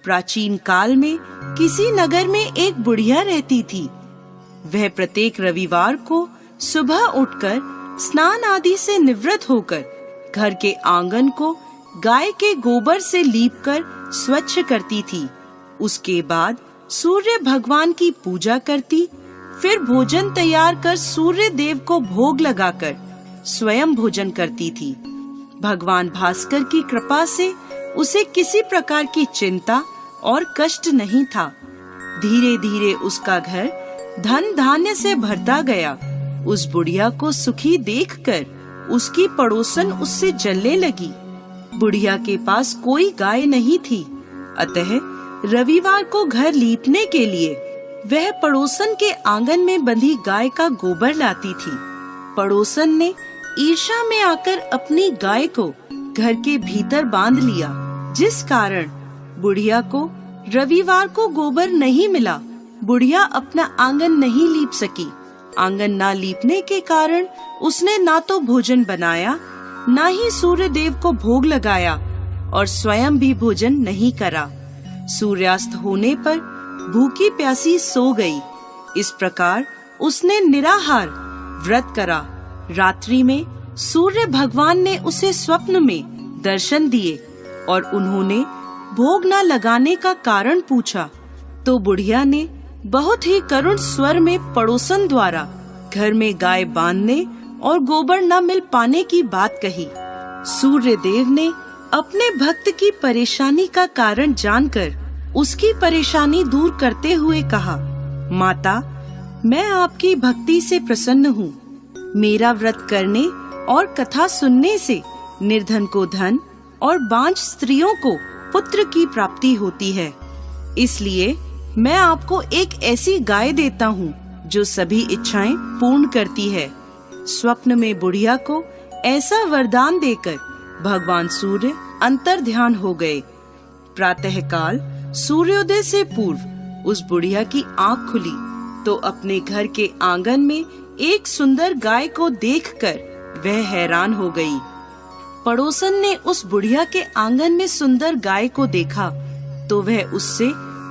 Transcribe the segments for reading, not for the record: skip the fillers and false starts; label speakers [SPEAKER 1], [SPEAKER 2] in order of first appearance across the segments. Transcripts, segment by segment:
[SPEAKER 1] प्राचीन काल में किसी नगर में एक बुढ़िया रहती थी। वह प्रत्येक रविवार को सुबह उठकर स्नान आदि से निवृत्त होकर घर के आंगन को गाय के गोबर से लीपकर स्वच्छ करती थी। उसके बाद सूर्य भगवान की पूजा करती, फिर भोजन तैयार कर सूर्य देव को भोग लगाकर स्वयं भोजन करती थी। भगवान भास्कर की कृपा से उसे किसी प्रकार की चिंता और कष्ट नहीं था। धीरे धीरे उसका घर धन धान्य से भरता गया। उस बुढ़िया को सुखी देखकर उसकी पड़ोसन उससे जलने लगी। बुढ़िया के पास कोई गाय नहीं थी, अतः रविवार को घर लीपने के लिए वह पड़ोसन के आंगन में बंधी गाय का गोबर लाती थी। पड़ोसन ने ईर्ष्या में आकर अपनी गाय को घर के भीतर बांध लिया, जिस कारण बुढ़िया को रविवार को गोबर नहीं मिला। बुढ़िया अपना आंगन नहीं लीप सकी। आंगन ना लीपने के कारण उसने ना तो भोजन बनाया, ना ही सूर्य देव को भोग लगाया और स्वयं भी भोजन नहीं करा। सूर्यास्त होने पर भूखी प्यासी सो गई। इस प्रकार उसने निराहार व्रत करा। रात्रि में सूर्य भगवान ने उसे स्वप्न में दर्शन दिए और उन्होंने भोग न लगाने का कारण पूछा, तो बुढ़िया ने बहुत ही करुण स्वर में पड़ोसन द्वारा घर में गाय बांधने और गोबर न मिल पाने की बात कही। सूर्य देव ने अपने भक्त की परेशानी का कारण जानकर उसकी परेशानी दूर करते हुए कहा, माता, मैं आपकी भक्ति से प्रसन्न हूँ। मेरा व्रत करने और कथा सुनने से निर्धन को धन और बांझ स्त्रियों को पुत्र की प्राप्ति होती है। इसलिए मैं आपको एक ऐसी गाय देता हूँ जो सभी इच्छाएं पूर्ण करती है। स्वप्न में बुढ़िया को ऐसा वरदान देकर भगवान सूर्य अंतर ध्यान हो गए। प्रातःकाल सूर्योदय से पूर्व उस बुढ़िया की आँख खुली तो अपने घर के आंगन में एक सुंदर गाय को देखकर वह हैरान हो गई। पड़ोसन ने उस बुढ़िया के आंगन में सुंदर गाय को देखा तो वह उससे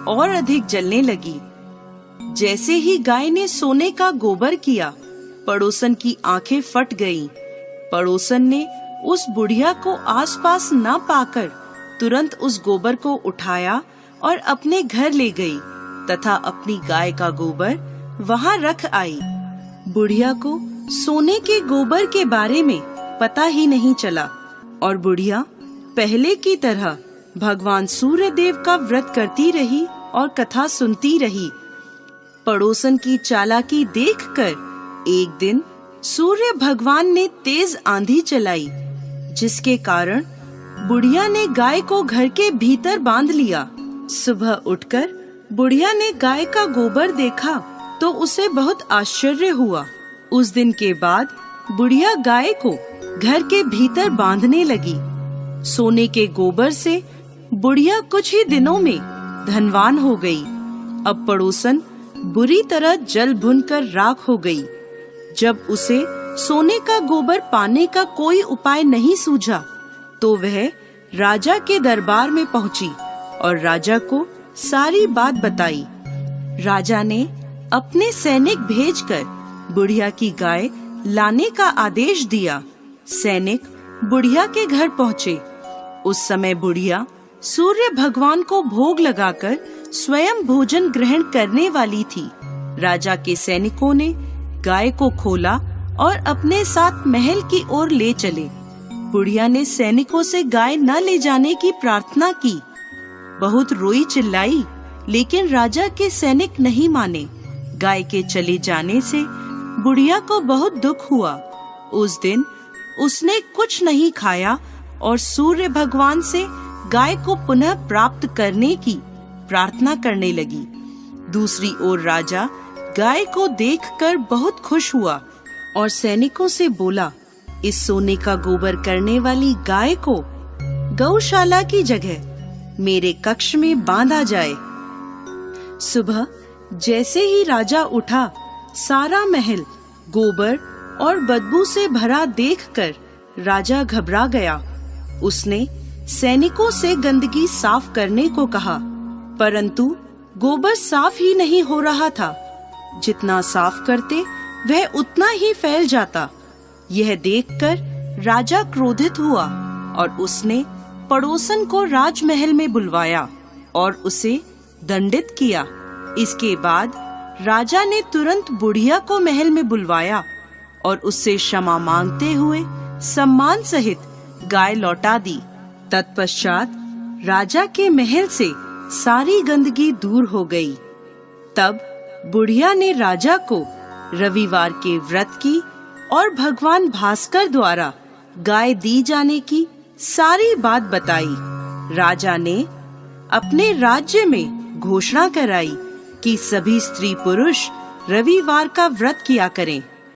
[SPEAKER 1] और अधिक जलने लगी। जैसे ही गाय ने सोने का गोबर किया, पड़ोसन की आंखें फट गईं। पड़ोसन ने उस बुढ़िया को आसपास न पाकर तुरंत उस गोबर को उठाया और अपने घर ले गई तथा अपनी गाय का गोबर वहां रख आई। बुढ़िया को सोने के गोबर के बारे में पता ही नहीं चला और बुढ़िया पहले की तरह भगवान सूर्य देव का व्रत करती रही और कथा सुनती रही। पड़ोसन की चालाकी देखकर एक दिन सूर्य भगवान ने तेज आंधी चलाई, जिसके कारण बुढ़िया ने गाय को घर के भीतर बांध लिया। सुबह उठकर बुढ़िया ने गाय का गोबर देखा तो उसे बहुत आश्चर्य हुआ। उस दिन के बाद बुढ़िया गाय को घर के भीतर बांधने लगी। सोने के गोबर से बुढ़िया कुछ ही दिनों में धनवान हो गई। अब पड़ोसन बुरी तरह जल भुनकर राख हो गई। जब उसे सोने का गोबर पाने का कोई उपाय नहीं सूझा तो वह राजा के दरबार में पहुंची और राजा को सारी बात बताई। राजा ने अपने सैनिक भेजकर बुढ़िया की गाय लाने का आदेश दिया। सैनिक बुढ़िया के घर पहुँचे। उस समय बुढ़िया सूर्य भगवान को भोग लगाकर स्वयं भोजन ग्रहण करने वाली थी। राजा के सैनिकों ने गाय को खोला और अपने साथ महल की ओर ले चले। बुढ़िया ने सैनिकों से गाय न ले जाने की प्रार्थना की। बहुत रोई चिल्लाई, लेकिन राजा के सैनिक नहीं माने। गाय के चले जाने से बुढ़िया को बहुत दुख हुआ। उस दिन उसने कुछ नहीं खाया और सूर्य भगवान से गाय को पुनः प्राप्त करने की प्रार्थना करने लगी। दूसरी ओर राजा गाय को देखकर बहुत खुश हुआ और सैनिकों से बोला, इस सोने का गोबर करने वाली गाय को गौशाला की जगह मेरे कक्ष में बांधा जाए। सुबह जैसे ही राजा उठा, सारा महल गोबर और बदबू से भरा देखकर राजा घबरा गया। उसने सैनिकों से गंदगी साफ करने को कहा परंतु गोबर साफ ही नहीं हो रहा था। जितना साफ करते वह उतना ही फैल जाता। यह देखकर राजा क्रोधित हुआ और उसने पड़ोसन को राजमहल में बुलवाया और उसे दंडित किया। इसके बाद राजा ने तुरंत बुढ़िया को महल में बुलवाया और उससे क्षमा मांगते हुए सम्मान सहित गाय लौटा दी। तत्पश्चात राजा के महल से सारी गंदगी दूर हो गई। तब बुढ़िया ने राजा को रविवार के व्रत की और भगवान भास्कर द्वारा गाय दी जाने की सारी बात बताई। राजा ने अपने राज्य में घोषणा कराई कि सभी स्त्री पुरुष रविवार का व्रत किया करें।